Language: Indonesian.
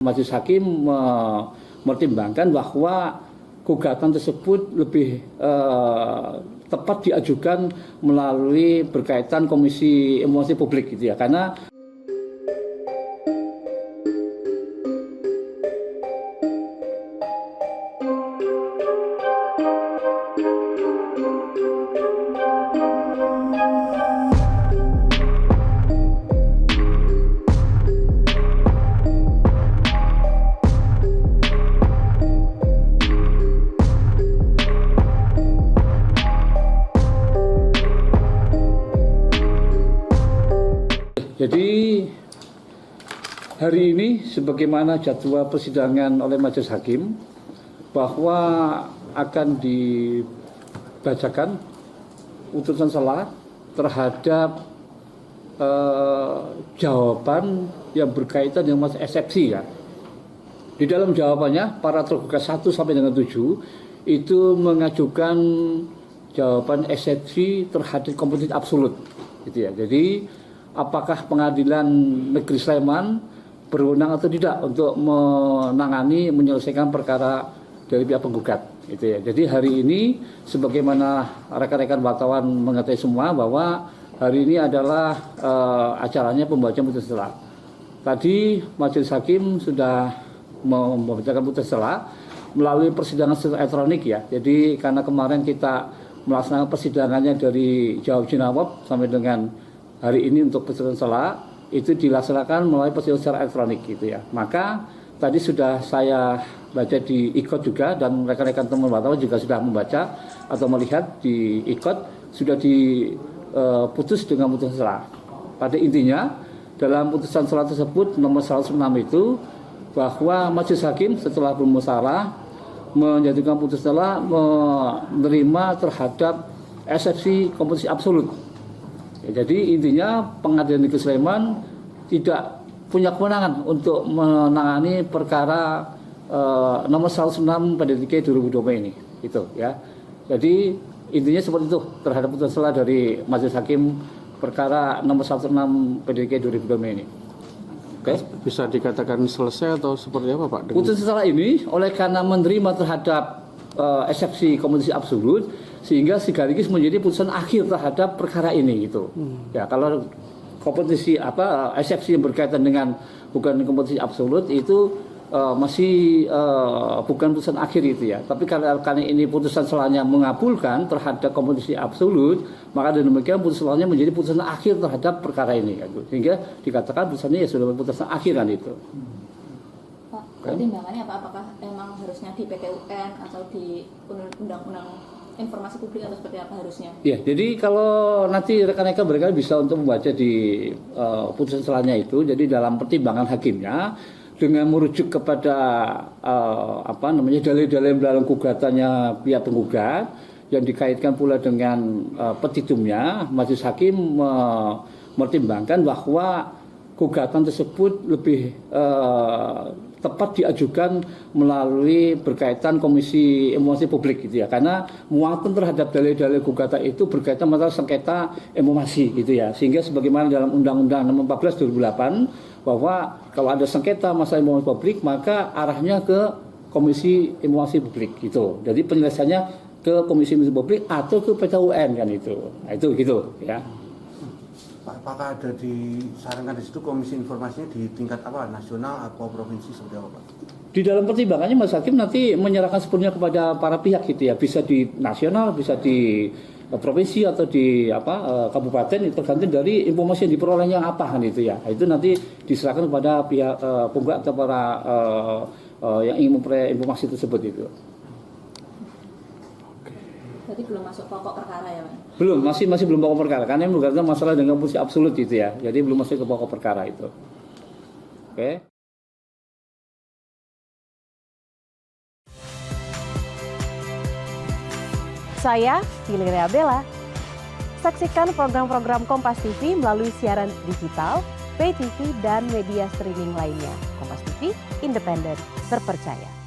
Majelis Hakim mempertimbangkan bahwa gugatan tersebut lebih tepat diajukan melalui berkaitan Komisi Informasi Publik gitu ya, karena jadi hari ini sebagaimana jadwal persidangan oleh Majelis Hakim bahwa akan dibacakan putusan sela terhadap jawaban yang berkaitan dengan masalah eksepsi ya. Di dalam jawabannya para tergugat 1 sampai dengan 7 itu mengajukan jawaban eksepsi terhadap kompetensi absolut gitu ya. Jadi apakah Pengadilan Negeri Sleman berwenang atau tidak untuk menyelesaikan perkara dari pihak penggugat gitu ya. Jadi hari ini sebagaimana rekan-rekan wartawan mengetahui semua bahwa hari ini adalah acaranya pembacaan putusan sela. Tadi Majelis Hakim sudah membacakan putusan sela melalui persidangan elektronik ya. Jadi karena kemarin kita melaksanakan persidangannya dari jawab jawab sampai dengan hari ini untuk putusan sela itu dilaksanakan melalui persidangan secara elektronik gitu ya. Maka tadi sudah saya baca di ikot juga dan rekan-rekan teman wartawan juga sudah membaca atau melihat di ikot sudah diputus dengan putusan sela. Pada intinya dalam putusan sela tersebut nomor 106 itu bahwa Majelis Hakim setelah bermusyawarah menjatuhkan putusan sela menerima terhadap eksepsi kompetensi absolut. Ya, jadi intinya Pengadilan Negeri Sleman tidak punya kewenangan untuk menangani perkara nomor 106 PDTK 2020 ini, gitu ya. Jadi intinya seperti itu terhadap putusan sela dari Majelis Hakim perkara nomor 106 PDTK 2020 ini. Oke. Bisa dikatakan selesai atau seperti apa Pak? Putusan sela ini oleh karena menerima terhadap eksepsi kompetensi absolut sehingga sekaligus menjadi putusan akhir terhadap perkara ini gitu. Ya kalau kompetensi eksepsi yang berkaitan dengan bukan kompetensi absolut itu masih bukan putusan akhir itu ya. Tapi karena ini putusan selanya mengabulkan terhadap kompetensi absolut, maka dengan demikian putusan selanya menjadi putusan akhir terhadap perkara ini gitu. Sehingga dikatakan putusannya ya sudah putusan akhir kan itu. Pertimbangannya apa? Apakah memang harusnya di PT-UN atau di Undang-Undang Informasi Publik atau seperti apa harusnya? Ya, jadi kalau nanti rekan-rekan barangkali bisa untuk membaca di putusan selanya itu, jadi dalam pertimbangan hakimnya dengan merujuk kepada dalil-dalil dalam gugatannya pihak penggugat yang dikaitkan pula dengan petitumnya, Majelis Hakim mempertimbangkan bahwa gugatan tersebut lebih tepat diajukan melalui berkaitan Komisi Informasi Publik gitu ya, karena muatan terhadap dalil-dalil gugatan itu berkaitan masalah sengketa informasi gitu ya, sehingga sebagaimana dalam Undang-Undang Nomor 14 2008 bahwa kalau ada sengketa masalah informasi publik maka arahnya ke Komisi Informasi Publik gitu, jadi penyelesaiannya ke Komisi Informasi Publik atau ke PT-UN kan itu, nah, itu gitu ya. Apakah ada disarankan di situ komisi informasinya di tingkat apa, nasional atau provinsi seperti apa Pak? Di dalam pertimbangannya Majelis Hakim nanti menyerahkan sepenuhnya kepada para pihak gitu ya, bisa di nasional, bisa di provinsi atau di kabupaten, itu tergantung dari informasi yang diperolehnya apa kan itu ya. Itu nanti diserahkan kepada pihak penggugat atau para yang ingin memperoleh informasi tersebut itu. Berarti belum masuk pokok perkara ya Pak? Belum, masih belum pokok perkara karena yang berkaitan masalah dengan kompetensi absolut itu ya. Jadi belum masuk ke pokok perkara itu. Oke. Saya Valeria Bella. Saksikan program-program Kompas TV melalui siaran digital, pay TV dan media streaming lainnya. Kompas TV, independen, terpercaya.